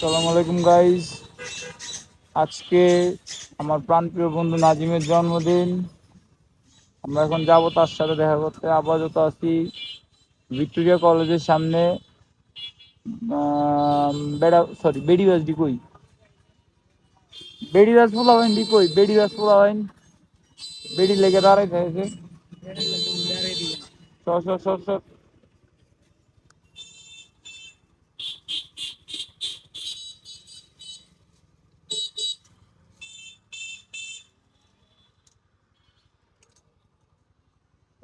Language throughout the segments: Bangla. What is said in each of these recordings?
আসসালামু আলাইকুম গাইস। আজকে আমার প্রাণপ্রিয় বন্ধু নাজিমের জন্মদিন। আমরা এখন যাব তার সাথে দেখা করতে। আপাতত আছি ভিক্টোরিয়া কলেজের সামনে। বেড়িবাস ডিকই, বেড়িবাস পোলা হইন ডিকই, বেড়িবাস পোলা হইন বেড়ি লেগে দাঁড়াই থাকে। সর সর সর সর।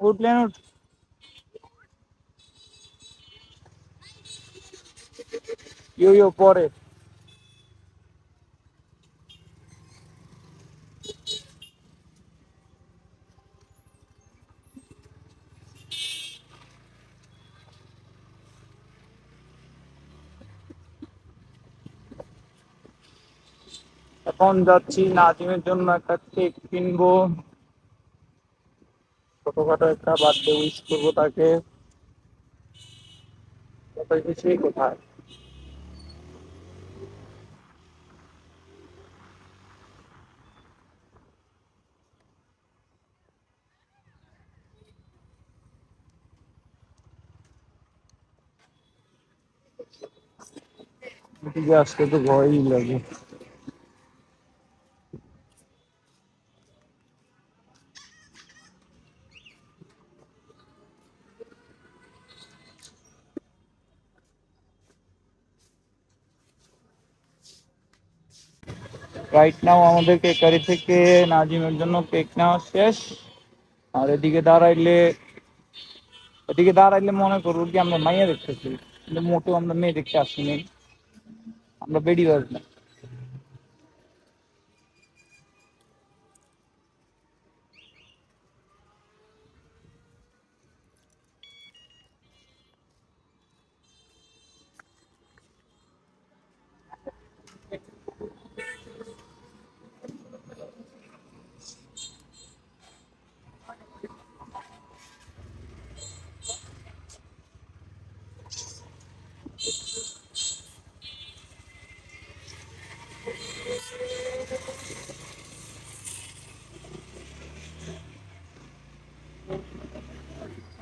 উঠলেন উঠ। ইয়ো ইয়ো পরে। এখন যাচ্ছি নাজিমের জন্য একটা কেক কিনবো, ছোটখাটো একটা বার্থডে উইশ করবো তাকে। কত কিছুই কোথায়। এদিকে আসতে তো ভয়ই লাগে। রাইট নাও আমাদের কেকারি থেকে নাজিমের জন্য কেক নেওয়া শেষ। আর এদিকে দাঁড়াইলে মনে করবো কি আমরা মাইয়া দেখতেছি, কিন্তু মোটেও আমরা মেয়ে দেখতে আসিনি, আমরা বেডি বাজ না।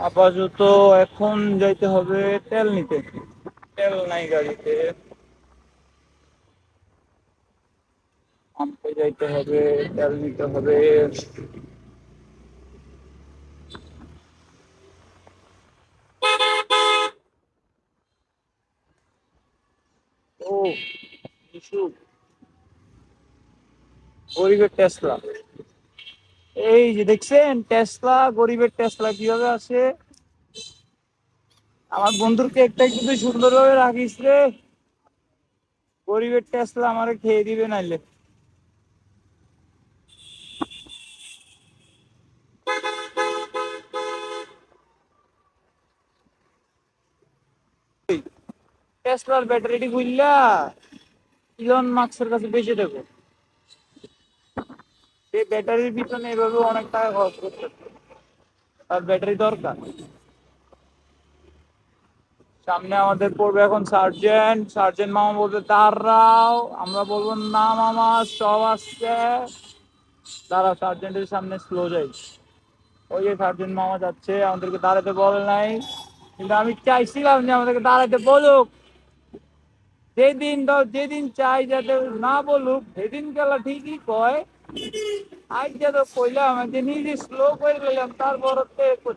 আপাতত এখন যাইতে হবে তেল নিতে। তেল নাই গাড়িতে, আনতে যাইতে হবে, তেল নিতে হবে। ও ইস্যু, গরিবের টেসলা। এই যে দেখছেন টেসলা, গরিবের টেসলা কিভাবে আসে। আমার বন্ধুর কেকটা কিন্তু সুন্দরভাবে রাখিস রে। গরিবের টেসলা আমারে খেয়ে দিবে নাইলে। টেসলার ব্যাটারিটি বুঝলা ইলন মাস্কের কাছে বেঁচে দেবো। সেই ব্যাটারির পিছনে এভাবে অনেক টাকা খরচ করতে, তার ব্যাটারি দরকার। সামনে আমাদের পড়বে এখন সার্জেন্ট। সার্জেন্ট মামা বলবে দাঁড়াও, আমরা বলবো না মামা সব আসছে। দাঁড়াও, সার্জেন্টের সামনে স্লো যাই। ওই যে সার্জেন্ট মামা যাচ্ছে, আমাদেরকে দাঁড়াতে বলে নাই, কিন্তু আমি চাইছিলাম যে আমাদেরকে দাঁড়াতে বলুক। যেদিন চাই যাতে না বলুক সেদিন গেলা ঠিকই কয়। আজ যাতে কইলাম যে নিজে স্লো করে গেলাম, তারপর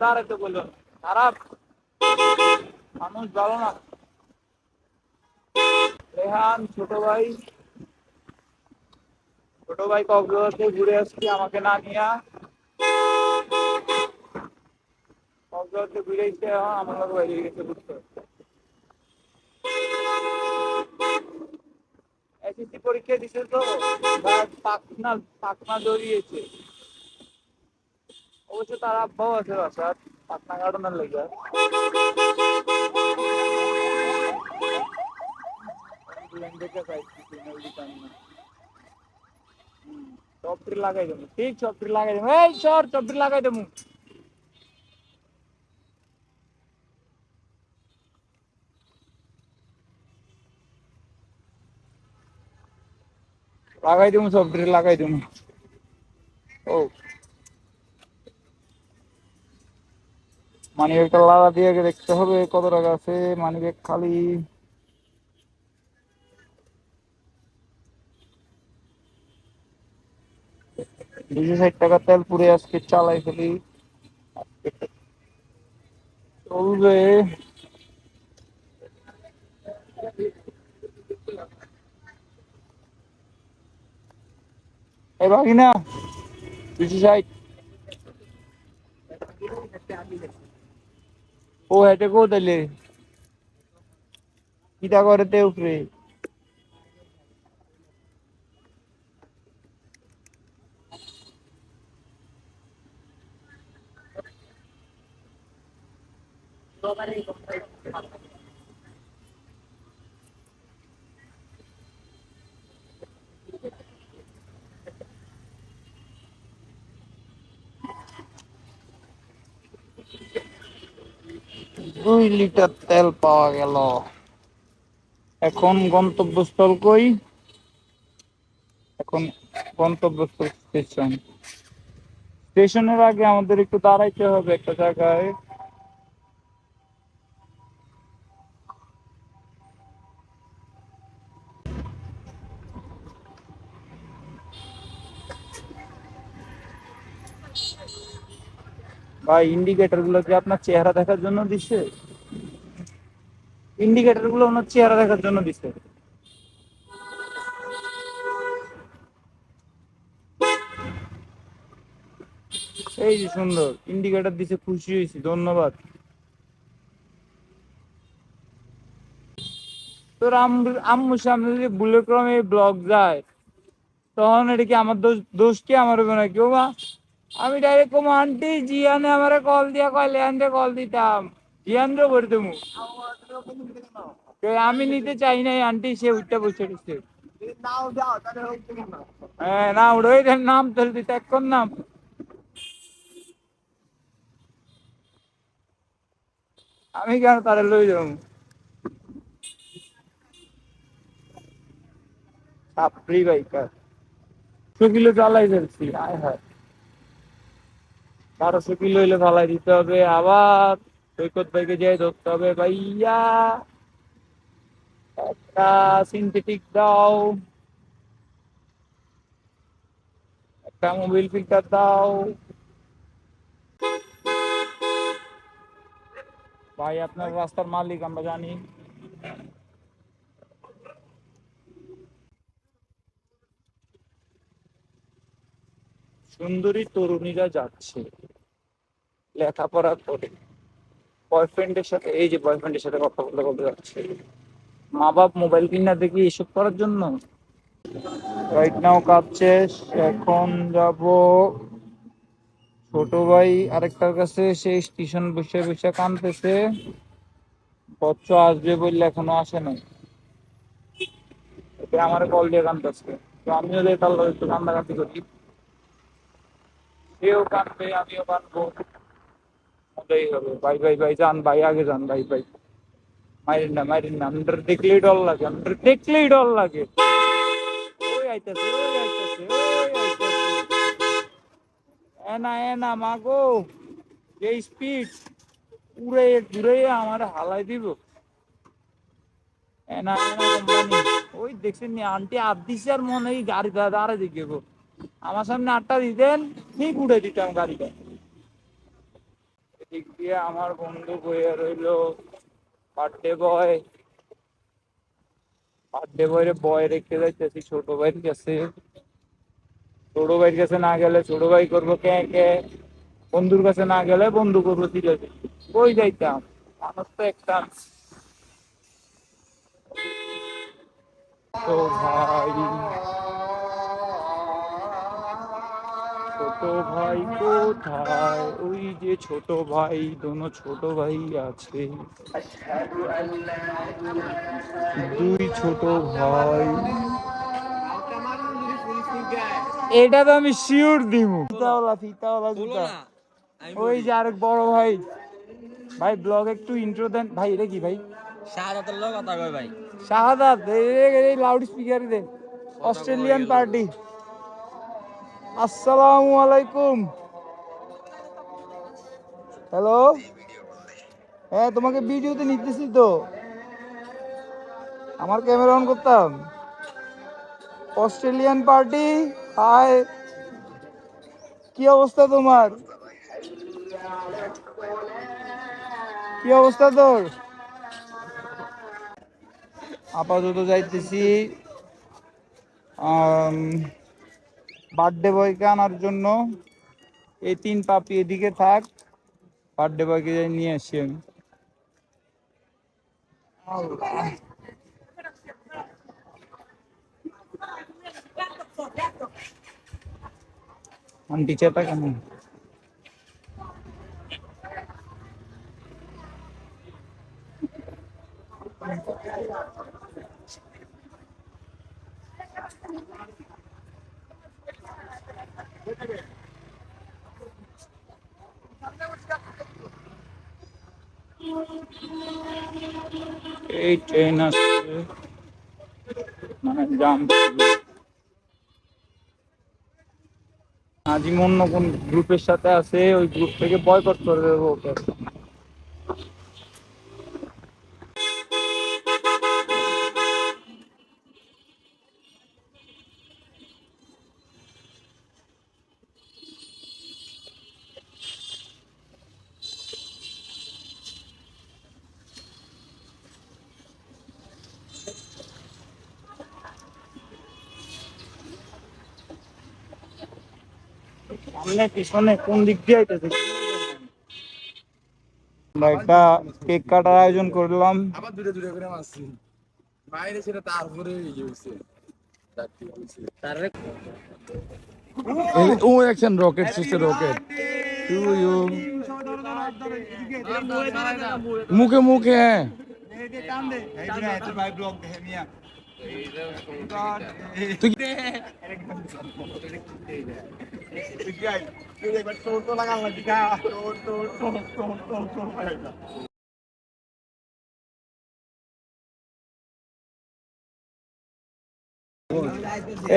দাঁড়াতে বললাম। খারাপ মানুষ ভালো না। রেহান ছোট ভাই কক্সবাজার থেকে ঘুরে আসছি আমাকে না নিয়া। কক্সবাজার থেকে ঘুরে এসে আমার লোক বাইরে গেছে বুঝতে। এসএসসি পরীক্ষা দিছে তো, পাখনা পাখনা জড়িয়েছে। অবশ্য তার আব্বাও আছে বাসার, পাখনা কাটানোর লেগে। দেখে পাইছি চপটি লাগাই দেবো, ঠিক চপটি লাগাই দেবো। এই সর, চপটি লাগাই দেবো। লাগাই দিমু, সব ড্রিল লাগাই দিমু। ও মানি ব্যাগটা লাগা দিয়ে আগে দেখতে হবে কত টাকা আছে। মানি ব্যাগ খালি। 260 টাকা তেল পুরে আজকে চালাই ফেলি, চলবে। এই ভাগি না 260। ও হেঁটে কো তাইলে কিটা করে তে উপরে। দুই লিটার তেল পাওয়া গেল। এখন গন্তব্যস্থল কই? এখন গন্তব্যস্থল স্টেশন। স্টেশনের আগে আমাদের একটু দাঁড়াইতে হবে একটা জায়গায়। ভাই ইন্ডিকেটর গুলো কি আপনার চেহারা দেখার জন্য দিচ্ছে? ইন্ডিকেটর গুলো ওনার চেহারা দেখার জন্য দিচ্ছে। এই যে সুন্দর ইন্ডিকেটর দিছে, খুশি হয়েছি, ধন্যবাদ। তোর আম্মুর সামনে যদি ভুলের ক্রমে ব্লগ যায়, তখন এটা কি আমার দোষ? দোষ কি আমার হবে নাকি? ও মা, আমি ডাইরেক্ট কম আন্টি জিয়ানে আমারে কল দিয়া কয় লেহানরে কল দিতাম, জিয়ানরে করে দেবো। আমি নিতে চাই নাই আন্টি, সে উঠটা বসে দিচ্ছে। হ্যাঁ না উঠে নাম জলদি ত্যাগ কর নাম। আমি কেন তারে লই যাবো? সাপ্রি বাইকার 100 কিলো চালাই ফেলছি, আয় হায়। 1200 কিলো হইলে ফালাই দিতে হবে আবার। সৈকত ভাইকে যাই ধরতে হবে, ভাইয়া একটা সিনথেটিক দাও, একটা মোবিল ফিল্টার দাও। ভাই আপনার রাস্তার মালিক আমরা জানি। সুন্দরী তরুণীরা যাচ্ছে লেখাপড়া করে বয়ফ্রেন্ডের সাথে, এই যে বয়ফ্রেন্ডের সাথে কথা বলতে বলতে যাচ্ছে। মা বাপ মোবাইল কিনা দেখি এসব করার জন্য। রাইট নাও কাজ শেষ। এখন যাব ছোট ভাই আরেকটার কাছে, সেই স্টেশন বসে বসে কানতেছে। বচ্চ আসবে বললে এখনো আসে নাই। আমার কল দিয়ে কানতেছে, তো আমিও যে তার একটু কান্দাকাটি করি। সেও কানবে আমিও কানবো, মজাই হবে। ভাই ভাই ভাই যান ভাই, আগে যান ভাই ভাই। মাইরেন না মাইরেন না, আমাদের দেখলেই ডর লাগে, আমাদের দেখলেই ডর লাগে। ওই আইতাছে ওই আইতাছে ওই আইতাছে। এ না মাগো, যে স্পিড উড়ে ঘুরে আমার হালাই দিব। এনা এনা কোম্পানি। ওই দেখছেন নি আন্টি আট দিছে আর মনে হয় গাড়ি দাঁড়া দিকে গো। আমার সামনে 8টা দিতেন, ঠিক উড়ে দিতাম গাড়িটা। এদিক দিয়ে আমার বন্ধু বইয়ে রইলো বার্থডে বয়। বার্থডে বয় বয় রেখে যাইতেছি ছোট ভাইয়ের কাছে। ছোট ভাইয়ের কাছে না গেলে ছোট ভাই করবো কে কে, বন্ধুর কাছে না গেলে বন্ধু করবো ধীরে ধীরে। কই যাইতাম, মানুষ তো একটা। তো ভাই, ছোট ভাই কোথায়? ওই যে ছোট ভাই, দোনো ছোট ভাই আছে, দুই ছোট ভাই। এটা তো আমি শিওর দিমু। ফিতাওয়ালা ফিতাওয়ালা জুতা। ওই যে আরেক বড় ভাই। ভাই ব্লগ একটু ইন্ট্রো দেন ভাই। এটা কি ভাই? শাহাদাতের লগ কথা কয় ভাই। শাহাদাত এই লাউড স্পিকার দে। Australian party. আসসালামু আলাইকুম। হ্যালো, হ্যাঁ তোমাকে ভিডিওতে নিতেছি তো, আমার ক্যামেরা অন করতাম। অস্ট্রেলিয়ান পার্টি, হাই, কি অবস্থা তোমার? কি অবস্থা তোর? আপাতত যাইতেছি বার্থডে বয়কে আনার জন্য। এই 3 পাপি এদিকে থাক, বার্থডে বয়কে নিয়ে আসি আমি। আল্লাহ, আন্টি চেতা কেন? এই ট্রেন আসছে, মানে জাম। নাজিম অন্য কোন গ্রুপের সাথে আছে, ওই গ্রুপ থেকে বয়কট করে দেবো ওকে। সামনে পিছনে কোন দিক দিয়ে আইতেছে? আমরা একটা কেক কাটার আয়োজন করলাম। আবার দূরে দূরে করে মারছি বাইরে ছিল, তারপরে ইয়ে হইছে ও একজন rocket sister rocket to you মুখে মুখে হ্যাঁ তুই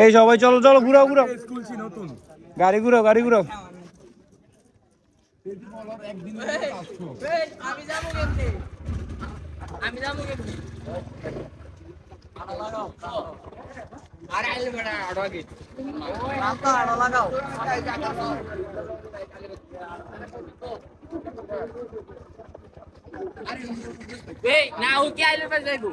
এই সবাই চলো চলো, ঘুরাও ঘুরাও, স্কুল ছিল নতুন গাড়ি ঘুরাও গাড়ি ঘুরাও। আমি যাবো কেমনি? আমি যাবো কেমনি? আরে আইলে বেটা আড়া গে রাস্তা আড়া লাগাও। এই না ও কি আইলে পাস যাইবো?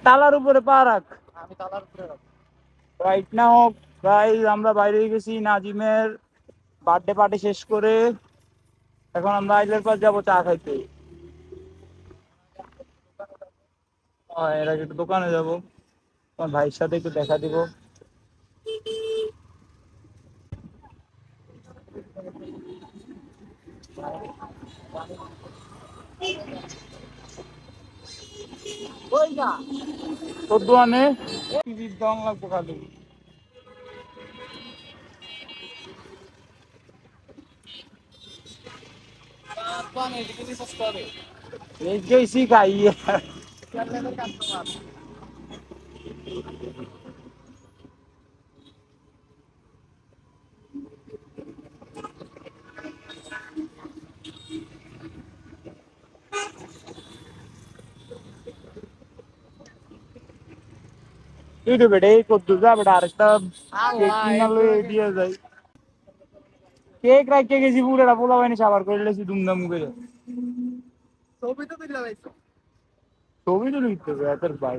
তালার উপরে পা রাখ। রাইট নাও গাইস, আমরা বাইরে গেছি নাজিমের বার্থডে পার্টি শেষ করে। এখন আমরা আইলের পাশ যাবো চা খাইতে। এর আগে একটু দোকানে যাবো, তোমার ভাইয়ের সাথে একটু দেখা দিব। ওই না তোর দোকানে টিভির দাম লাগবো খালি। পানি দিকে সস্তা রে। এই গেছি খাইয়ে। এইটু বেটা এই কদ্দু যা বেটা, আরেকটা কেক কিনালো দিয়ে যাই। কেক রাখতে গেছি, পুরোটা পোলা বাইনি সাবার করে লেছি ধুমধাম করে। ছবি তো তুলে লাইছো ছবি তো লিখতে হবে এত ভাই।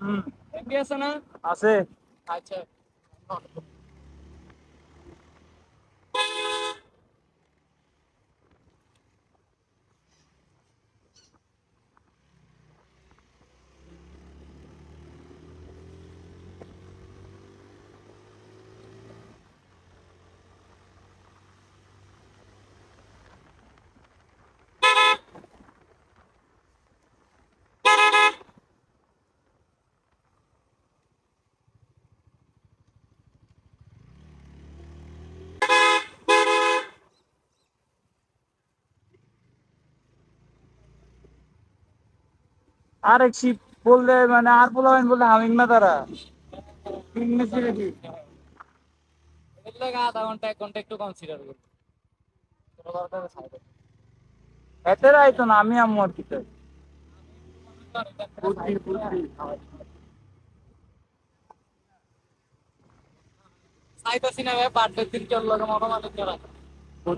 হুম এমবি আছে না? আছে। আচ্ছা। আরেক শিপ বললে মানে আর পোলাবেন বললে হামিং না তারা ইংলিশ রেডি। এর লাগে আধা ঘন্টা 1 ঘন্টা একটু কনসিডার করি। কোনো দরকার আছে? এতে রাইতো না আমি আম্মু আর কি চাই। বুদ্ধি বুদ্ধি চাইতেছি না ভাই বার্থডে দিন চললো মতো মানুষ করা।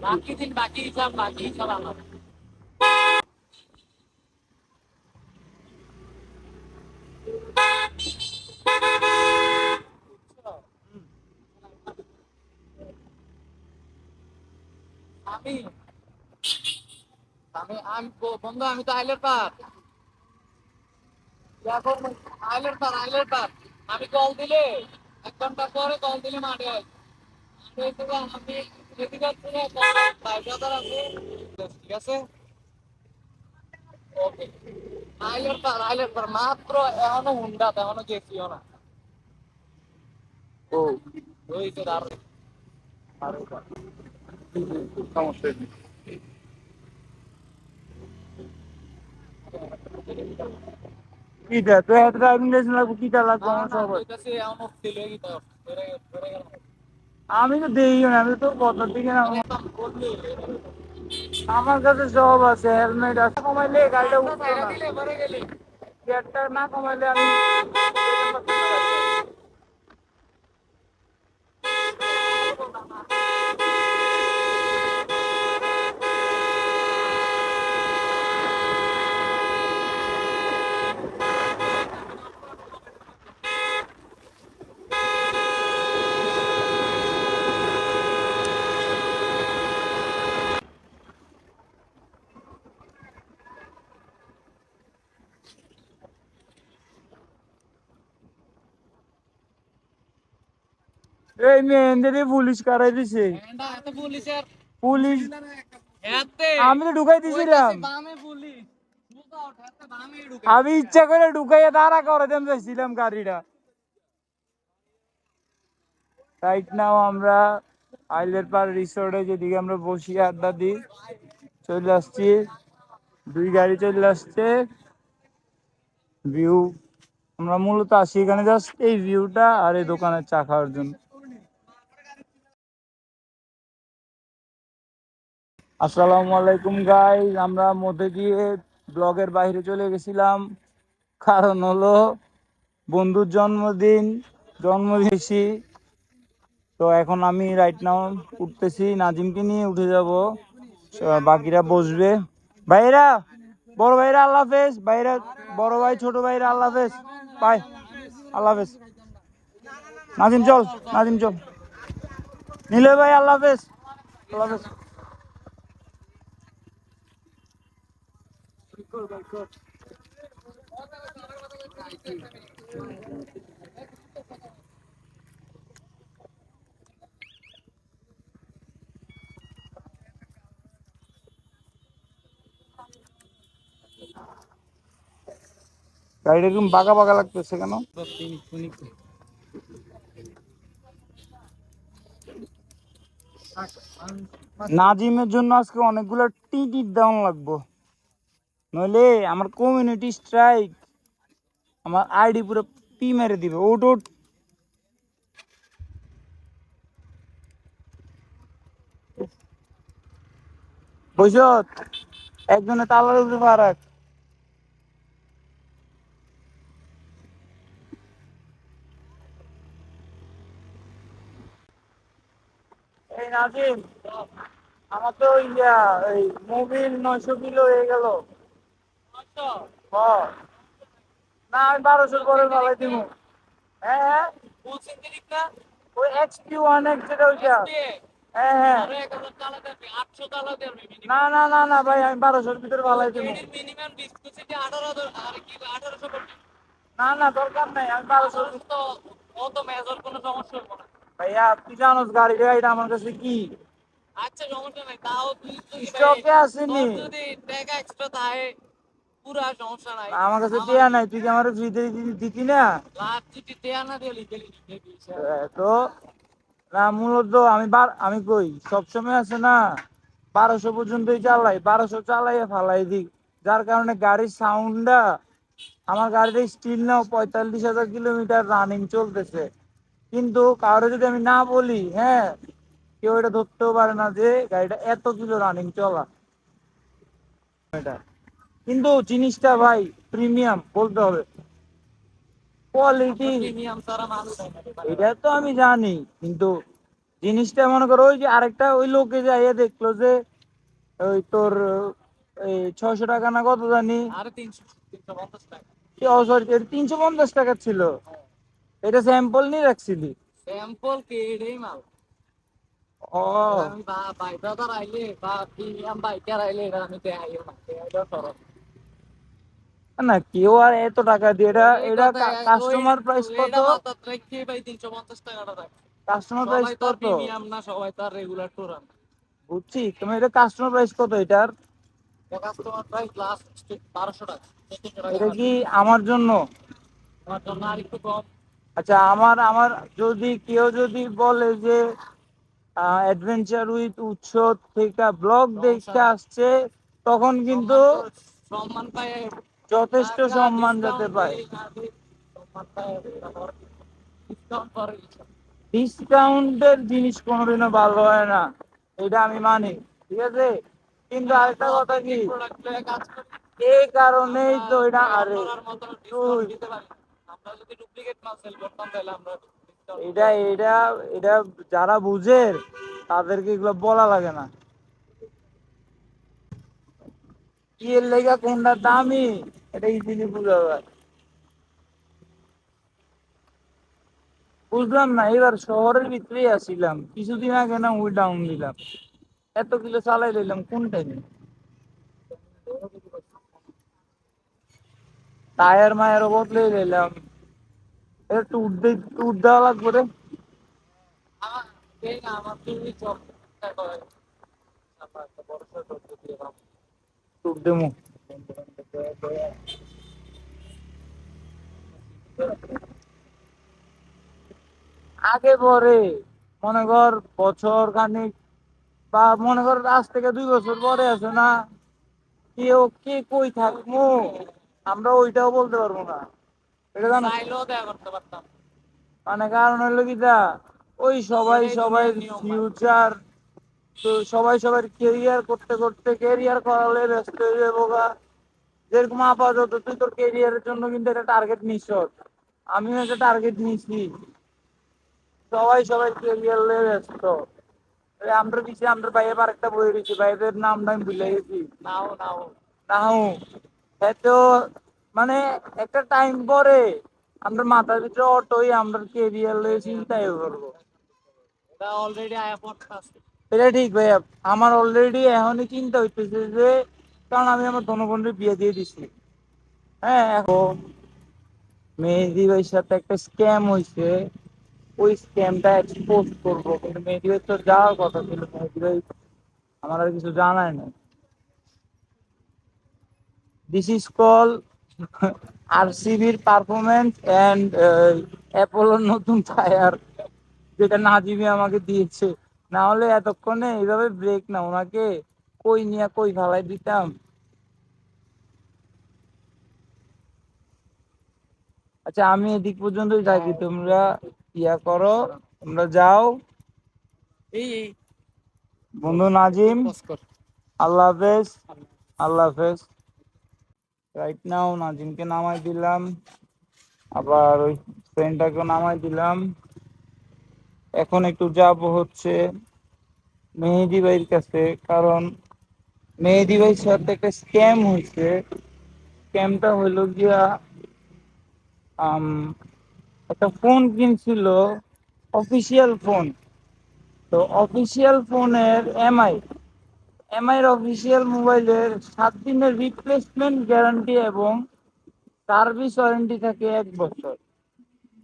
বাকি দিন বাকি হিসাব আমার। আমি আমি আমি বন্ধু আমি তো আইলের পার এখন আইলের পার আমি কল দিলে 1 ঘন্টা পরে কল দিলে মাঠে আসবে। আমি এদিকে যাচ্ছি না, বাজার আছে। ঠিক আছে ওকে। আইলের পার মাত্র এখনো হুন্ডা এখনো গেছিও না। ও ওই তো দাঁড় সমস্যা নেই। কিটা তো এত ড্রাইভিং লাইসেন্স লাগবে কিটা লাগবে না আমার না সবাই। কইতাছি এখনো ফেল হয়ে গেছে ধরে গেল আমি তো দেইও না আমি তো কত দিকে না আরে একদম বললি আমার কাছে সব আছে হেলমেট আছে কমাইলে গাড়িটা একটা উঠতো জায়গা না। দিলে পরে গেলি গিয়ারটা না কমাইলে আমি এই মেয়েদের পুলিশ কারাই দিছে এন্ডা এত পুলিশের পুলিশ। এতে আমি তো ঢুকাই দিছিলাম। কইতাছি বামে পুলিশ বুকা উঠাতে বামে আমি ঢুকাইছে ইচ্ছা করে ঢুকাইয়া দাঁড়া করে দেন চাইছিলাম গাড়িটা। রাইট নাও আমরা আইলের পার রিসোর্টে যেদিকে আমরা বসি আড্ডা দিই চলে আসছি। দুই গাড়ি চলে আসছে। ভিউ আমরা মূলত আসি এখানে জাস্ট এই ভিউটা আর এই দোকানের চা খাওয়ার জন্য। আসসালামু আলাইকুম গাইস, আমরা মধ্যে দিয়ে ব্লগের বাইরে চলে গেছিলাম কারণ হলো বন্ধুর জন্মদিন তো এখন আমি রাইট নাও উঠতেছি, নাজিমকে নিয়ে উঠে যাব, বাকিরা বসবে। ভাইরা বড় ভাইরা আল্লাহ হাফেজ, ভাইরা বড় ভাই ছোট ভাইরা আল্লাহ হাফেজ, বাই আল্লাহ হাফেজ। নাজিম চল, নাজিম চল, নিলয় ভাই আল্লাহ হাফেজ, আল্লাহ হাফেজ। গাড়িটা এরকম বাঁকা বাঁকা লাগতেছে কেন? নাজিমের জন্য আজকে অনেকগুলো টিকিট দেওয়া লাগবো, নইলে আমার কমিউনিটি স্ট্রাইক আমার আইডি পুরো পি মেরে দিবে। উঠ উঠ, বুঝত একজনে তালার উপরে ফারাক। এই নাজিম আমার তো এই মোবিল 900 কিলো হয়ে গেল। হ্যাঁ না আমি 1200 পরে ফালাই দিব। হ্যাঁ হ্যাঁ ফুল সিনথেটিক না ওই XP1X যেটা ওইটা। এসপি হ্যাঁ হ্যাঁ আরো 1000 চালাতে হবে 800 চালাতে হবে না মিনিমাম না না না ভাই আমি 1200-র ভিতরে ফালাই দিব। এডির মিনিমাম ডিসপ্লেসিটি 18,000 আর কি 1800 করবে না না দরকার নাই আমি 1200। 1800 তো ও তো মেজর কোনো সমস্যা হবে না ভাইয়া তুই জানোস গাড়িটা আমার কাছে কি আচ্ছা সমস্যা নাই তাও তুই যদি ভাই স্টকে আসেনি। তোর যদি টাকা এক্সট্রা থাকে পুরা সমস্যা নাই আমার কাছে আমার টিয়া নাই, তুই কি আমার ফ্রিতে দিতি না? লাস্ট চিঠি দেয়া না দিয়ে লিখে লিখে দিয়েছে তো না মূলত আমি কই সবসময় আছে না 1200 পর্যন্তই চালাই, 1200 চালাইয়া ফালাই দিই, যার কারণে গাড়ির সাউন্ডটা আমার গাড়িটা স্টিল নাও 45,000 কিলোমিটার রানিং চলতেছে, কিন্তু কারো যদি আমি না বলি, হ্যাঁ, কেউ এটা ধরতেও পারে না যে গাড়িটা এত কিলো রানিং চলা। এটা কিন্তু জিনিসটা ভাই প্রিমিয়াম বলতে হবে, কোয়ালিটি। প্রিমিয়াম সারা মানুষ হয় না রে ভাই। এটা তো আমি জানি, কিন্তু জিনিসটা মনে করো ওই যে আরেকটা ওই লোকে যাইয়া দেখলো যে ওই তোর এই 600 টাকা না কত জানি, আরে 350 টাকা সরি 350 টাকা ছিল, এটা স্যাম্পল নিয়ে রাখছিলি। স্যাম্পল কেডেই মাল ও এবার আমি ভাই ব্রাদার আইলে বা প্রিমিয়াম বাইকার আইলে এবার আমি দেখাইও না দেখাইলেও সরব না কেউ আর এত টাকা দিয়ে এটা এই এটা কথা ওই কাস্টমার প্রাইস কত? এটা মাথা রেখে ভাই 350 টাকাটা রাখ কাস্টমার প্রাইস সবাই তো আর কত প্রিমিয়াম না সবাই তো আর রেগুলার টুর না বুঝছি, তুমি এটা কাস্টমার প্রাইস কত এটার? কাস্টমার প্রাইস লাস্ট 1200 টাকা 1300 টাকা এটা কি আমার জন্য? আমার জন্য আর একটু কম আচ্ছা আমার আমার যদি কেউ যদি বলে যে অ্যাডভেঞ্চার উইথ উৎস থেকে ব্লগ সমস্যা দেখতে নাই আসছে, তখন কিন্তু সম্মান পায় যথেষ্ট টাকা সম্মান যাতে ডিসকাউন্ট পায়। দেই না দেই সম্মান পায় ডিসকাউন্ট করে দিচ্ছে ডিসকাউন্টের জিনিস কোনোদিনও ভালো হয় না, এটা আমি মানি, ঠিক আছে, কিন্তু আরেকটা আমরা কথা কি, অথেন্টিক প্রোডাক্ট লয়ে কাজ করি এই কারণেই আমরা তো এটা, ভাই আরে অন্যরার মতো তুই ডিসকাউন্ট দিতে পারি না। আমরা যদি ডুপ্লিকেট মাল সেল করতাম তাহলে আমরা ডিসকাউন্ট এটা এটা এটা যারা বুঝে তাদেরকে এগুলো বলা লাগে না, কি এর লেগা কোনটা দামি এটা ইজিলি বুঝা যায়। বুঝলাম না, এবার শহরের ভিতরেই আসছিলাম কিছুদিন আগে, না ওই ডাউন দিলাম, এত কিলো চালাই দিলাম কোন টাইমে, টায়ার মায়েরও বদলে দিলাম, এটা টুর দেওয়া লাগবে রে। আমার এই না আমার তুমি জব করে আমরা একটা বড় সড় জব দিয়ে টুর দেবো। আগে পরে মনে কর বছর খানিক বা মনে কর আজ থেকে 2 বছর পরে আছে না, কেউ কে কই থাকবো আমরা ওইটাও বলতে পারবো না, এটা জানো? চাইলেও দেয়া করতে পারতাম মানে কারণ হলো কি দা, ওই সবাই এটাই সবাই দুনিয়ার নিয়ম ভাই ফিউচার, তো সবাই সবার কেরিয়ার করতে করতে কেরিয়ার করালে ব্যস্ত হয়ে যাবো গা। যেরকম আপাতত তুই তোর কেরিয়ারের জন্য কিন্তু একটা টার্গেট নিস, আমিও একটা টার্গেট নিছি, সবাই সবাই কেরিয়ার নিয়ে ব্যস্ত। এই আমরা দিছি আমরা ভাইয়ের আরেকটা বই দিছি, ভাইদের নামটা আমি ভুলে গেছি, নাও নাও নাহু, এত মানে একটা টাইম পরে আমরা মাথার ভিতরে অটোই আমরা কেরিয়ার লয়ে চিন্তাই করবো। এটা অলরেডি আয়া পড়তাছে এটা ঠিক ভাইয়া, আমার অলরেডি এখনই চিন্তা হইতেছে যে, কারণ আমি আমার ধনবন্ধের বিয়ে দিয়ে দিছি, হ্যাঁ, এখন মেহেদি ভাইয়ের সাথে একটা স্ক্যাম হয়েছে, ওই স্ক্যামটা এক্সপোজ করবো, কিন্তু মেহেদি ভাই তো যাওয়ার কথা ছিল, মেহেদি ভাই আমার আর কিছু জানায় না। দিস ইজ কল আরসিবির পারফরমেন্স অ্যান্ড অ্যাপোলোর নতুন টায়ার, যেটা নাজিবি আমাকে দিয়েছে, না হলে এতক্ষণে এইভাবে ব্রেক না ওনাকে কই নিয়ে কই ফালাই দিতাম। আচ্ছা আমি এদিক পর্যন্তই থাকি, তোমরা ইয়া করো, তোমরা যাও। এই এই বন্ধু নাজিম, পজ কর আল্লাহ হাফেজ। আল্লাহ হাফেজ। রাইট নাও নাজিমকে নামাই দিলাম, আবার ওই ফ্রেন্ডটাকে নামাই দিলাম, এখন একটু যাব হচ্ছে মেহেদি ভাইয়ের কাছে, কারণ মেহেদি ভাইয়ের সাথে একটা স্ক্যাম হয়েছে। স্ক্যামটা হইলো গিয়া আম, একটা ফোন কিনছিল, অফিসিয়াল ফোন। তো অফিসিয়াল ফোনের এমআই এর অফিসিয়াল মোবাইলের 7 দিনের রিপ্লেসমেন্ট গ্যারান্টি এবং সার্ভিস ওয়ারেন্টি থাকে 1 বছর।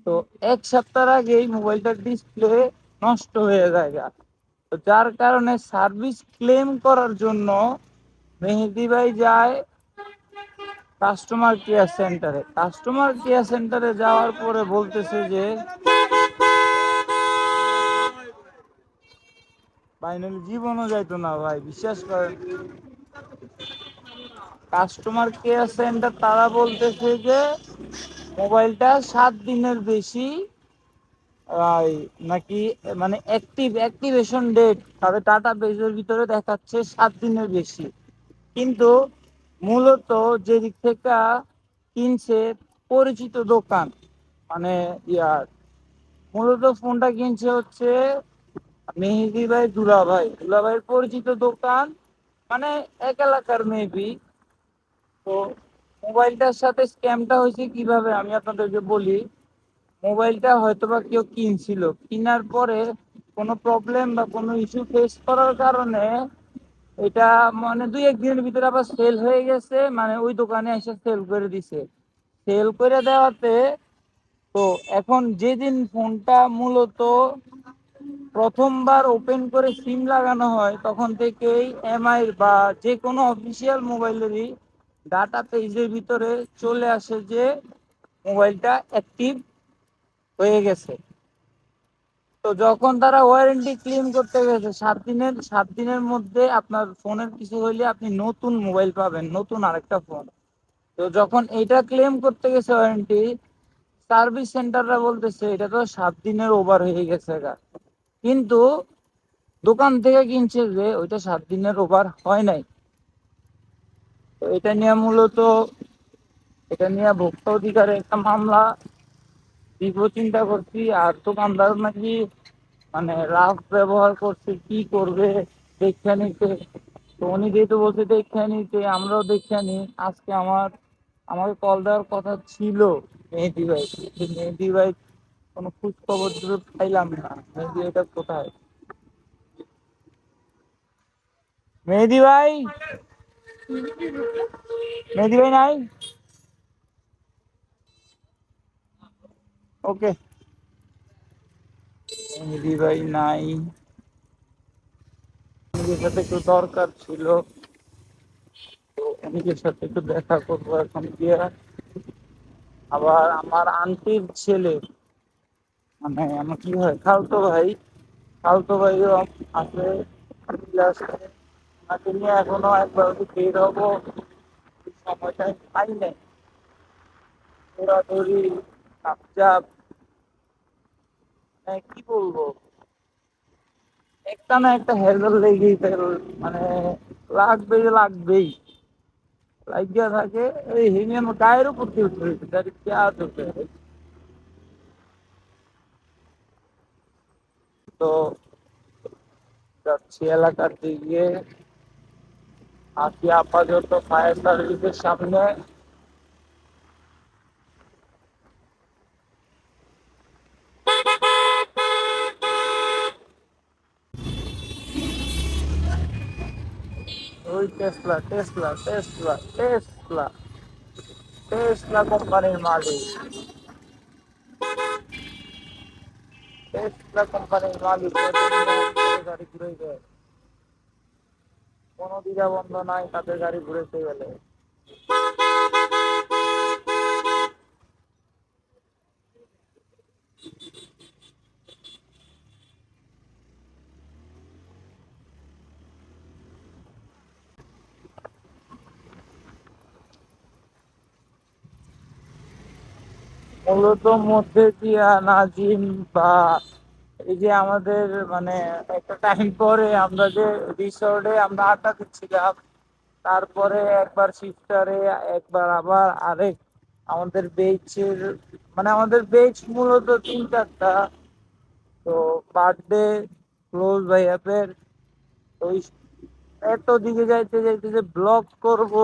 তো 1 সপ্তাহ আগেই মোবাইলটার ডিসপ্লে নষ্ট হয়ে যায় গা। তো যার কারণে সার্ভিস ক্লেম করার জন্য মেহেদি ভাই যায় কাস্টমার কেয়ার সেন্টারে যাওয়ার পরে বলতেছে যে ভাই নইলে জীবনও যাইতো না ভাই, বিশ্বাস করেন। কাস্টমার কেয়ার সেন্টার তারা বলতেছে যে মোবাইলটা 7 দিনের বেশি আই, নাকি মানে অ্যাক্টিভেশন ডেট তাদের ডাটা বেজের ভিতরে দেখাচ্ছে 7 দিনের বেশি। কিন্তু মূলত যে দিক থেকে কিনছে পরিচিত দোকান, মানে ইয়ার মূলত ফোনটা কিনছে হচ্ছে মেহেদি ভাই দুলাভাইয়ের পরিচিত দোকান, মানে এক এলাকার মেবি। তো মোবাইলটার সাথে স্ক্যামটা হয়েছে কিভাবে আমি আপনাদেরকে বলি। মোবাইলটা হয়তোবা কেউ কিনছিল, কেনার পরে কোনো প্রবলেম বা কোনো ইস্যু ফেস করার কারণে এটা মানে 2-1 দিনের ভিতরে আবার সেল হয়ে গেছে, মানে ওই দোকানে এসে সেল করে দিছে। সেল করে দেওয়াতে তো এখন যেদিন ফোনটা মূলত প্রথমবার ওপেন করে সিম লাগানো হয় তখন থেকেই এমআই বা যে কোনো অফিসিয়াল মোবাইলেরই ডাটা পেজের ভিতরে চলে আসে যে মোবাইলটা অ্যাক্টিভ হয়ে গেছে। তো যখন তারা ওয়ারেন্টি ক্লেম করতে গেছে, 7 দিনের মধ্যে আপনার ফোনের কিছু হইলে আপনি নতুন মোবাইল পাবেন, নতুন আরেকটা ফোন। তো যখন এটা ক্লেম করতে গেছে ওয়ারেন্টি, সার্ভিস সেন্টাররা বলতেছে এটা তো 7 দিনের ওভার হয়ে গেছে গা। কিন্তু দোকান থেকে কিনছে যে ওইটা 7 দিনের ওভার হয় নাই। তো এটা নিয়ে ভোক্তা অধিকারে একটা মামলা দিব চিন্তা করছি। আর দোকানদার নাকি মানে রাফ ব্যবহার করছে, কি করবে দেখে নিতে। তো উনি যেহেতু বলছে দেখে নিতে, আমরাও দেখে নি। আজকে আমাকে কল দেওয়ার কথা ছিল মেহেদি ভাই, কিন্তু মেহেদি ভাই কোনো খোঁজ খবর পাইলাম না। মেহেদি ভাইটা কোথায়? মেহেদি ভাই, মেহেদি ভাই নাই? ওকে, মেহেদি ভাই নাই। নিজের সাথে একটু দরকার ছিল, তো নিজের সাথে একটু দেখা করবো এখন গিয়ে। আবার আমার আন্টির ছেলে, মানে আমার কি হয় খালতো ভাইও আছে, আসে। তাকে নিয়ে এখনো একবার যদি বের হবো, সময়টা পাই নাই। দৌড়াদৌড়ি, চাপ, মানে কি বলবো, একটা না একটা হ্যাজল লেগেই মানে লাগবেই লাগিয়া থাকে। এই হিমে আমার গায়ের উপর দিয়ে উঠে গাড়ি চলতে। তো যাচ্ছি এলাকার দিকে, আছি আপাতত ফায়ার সার্ভিসের সামনে। ওই টেসলা কোম্পানির মালিক, গাড়ি ঘুরে যায়, কোনো দ্বিধা বন্ধ নাই তাদের গাড়ি ঘুরেতে গেলে। মূলত মধ্যে দিয়া নাজিম বা এই যে আমাদের মানে একটা টাইম পরে আমরা যে রিসোর্টে আমরা আড্ডা দিচ্ছিলাম, তারপরে একবার শিফটারে, একবার আবার আরেক আমাদের বেচের, মানে আমাদের বেচ মূলত 3-4টা। তো বার্থডে ক্লোজ ভাইয়াদের, ওই এত দিকে যাইতে যাইতে যে ব্লগ করব,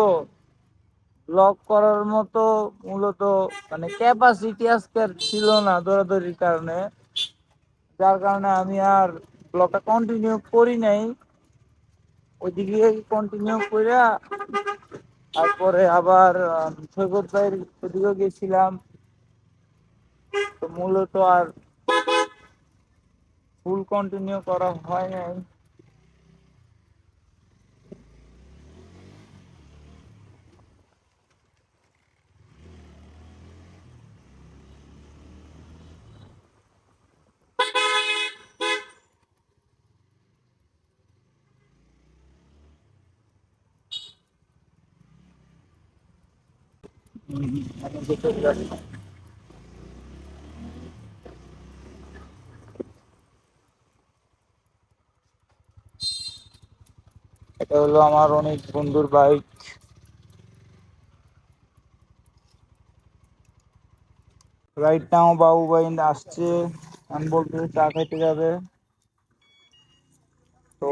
ব্লগ করার মতো মূলত মানে ক্যাপাসিটি আজকে আর ছিল না দৌড়াদৌড়ির কারণে, যার কারণে আমি আর ব্লগটা কন্টিনিউ করি নাই। ওইদিকে কন্টিনিউ কইরা তারপরে আবার সৈকত ভাইয়ের ওদিকেও গেছিলাম, তো মূলত আর ফুল কন্টিনিউ করা হয় নাই। এটা হলো আমার অনেক বন্ধুর বাইক। রাইট নাও বাবু ভাই আসছে, আমি বলতে চা খাইতে যাবে, তো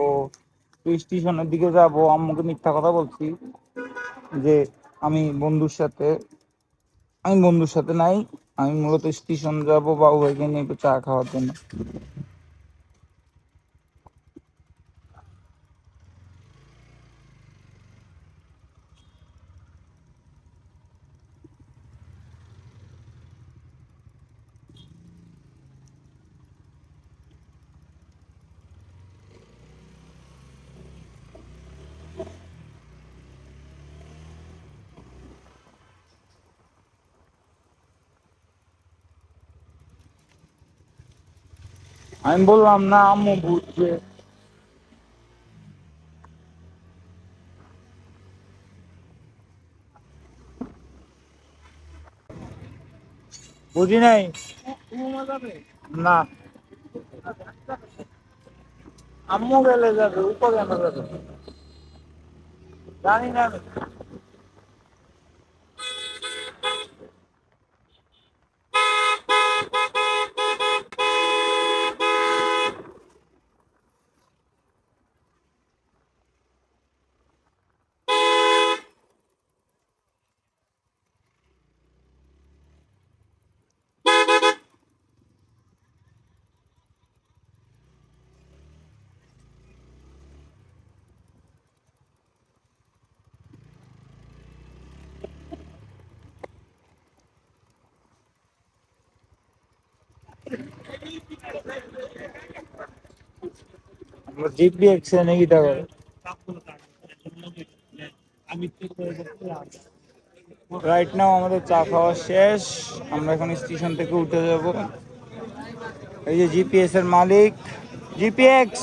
স্টেশনের দিকে যাব। আম্মুকে মিথ্যা কথা বলছি যে আমি বন্ধুর সাথে, আমি বন্ধুর সাথে নাই, আমি মূলত স্টেশন যাব বাবু ভাইকে নিয়ে একটু চা খাওয়ার জন্য। আমি বললাম না, আম্মু বুঝছে। বুঝি নাই না, আম্মু গেলে যাবে, উপর কেন যাবে জানি না আমি। আমরা জিপি এক্সেনে গিটা করে রাইট নাও আমাদের চা খাওয়া শেষ, আমরা এখন স্টেশন থেকে উঠে যাব। এই যে জিপিএস এর মালিক, জিপিএক্স,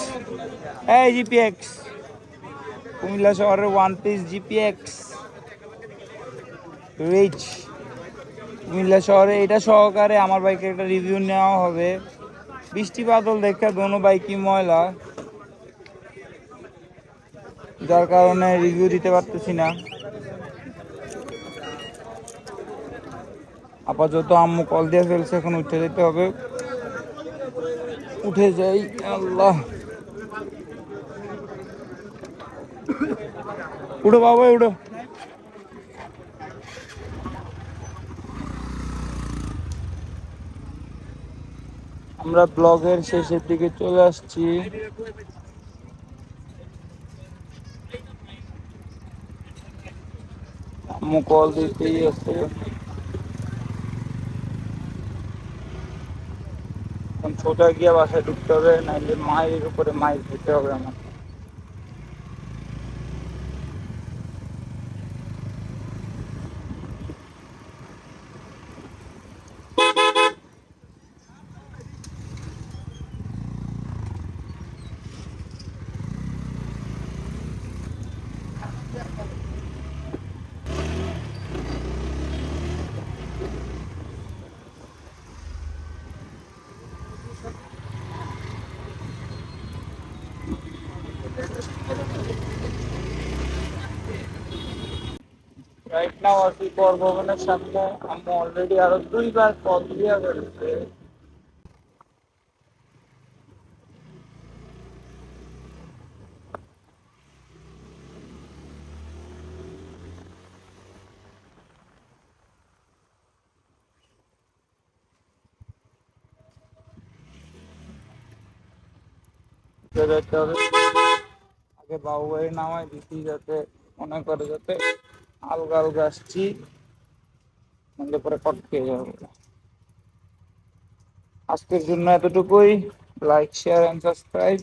এই জিপিএক্স কুমিল্লা শহরের one piece GPX reach Comilla শহরে। এটা সহকারে আমার বাইকের একটা রিভিউ নেওয়া হবে। বৃষ্টি বাদল দেখে দোনো বাইকই ময়লা, যার কারণে রিভিউ দিতে পারতেছি না। আপাতত আম্মু কল দিয়ে ফেলছে, এখন উঠে যেতে হবে। উঠে যাই, আল্লাহ, উঠো বাবা উঠো। আমরা ব্লগের শেষের দিকে চলে আসছি। আম্মু কল দিতেই আছে, এখন ছোটা গিয়ে বাসায় ঢুকতে হবে, নাইলে মায়ের উপরে মাইর দিতে হবে আমার। রাইট নাও আছি বরভবনের সামনে। আম্মু অলরেডি আরো 2বার কল দিয়া ফেলছে। যেতে হবে। আগে বাবুবাড়ি নামাই দিচ্ছি যাতে মনে করে যাতে আলগা আলগা আসছি, নাহলে পরে কট খেয়ে যাবে। আজকের জন্য এতটুকুই। Like, share and subscribe.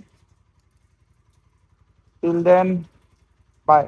Till then, by.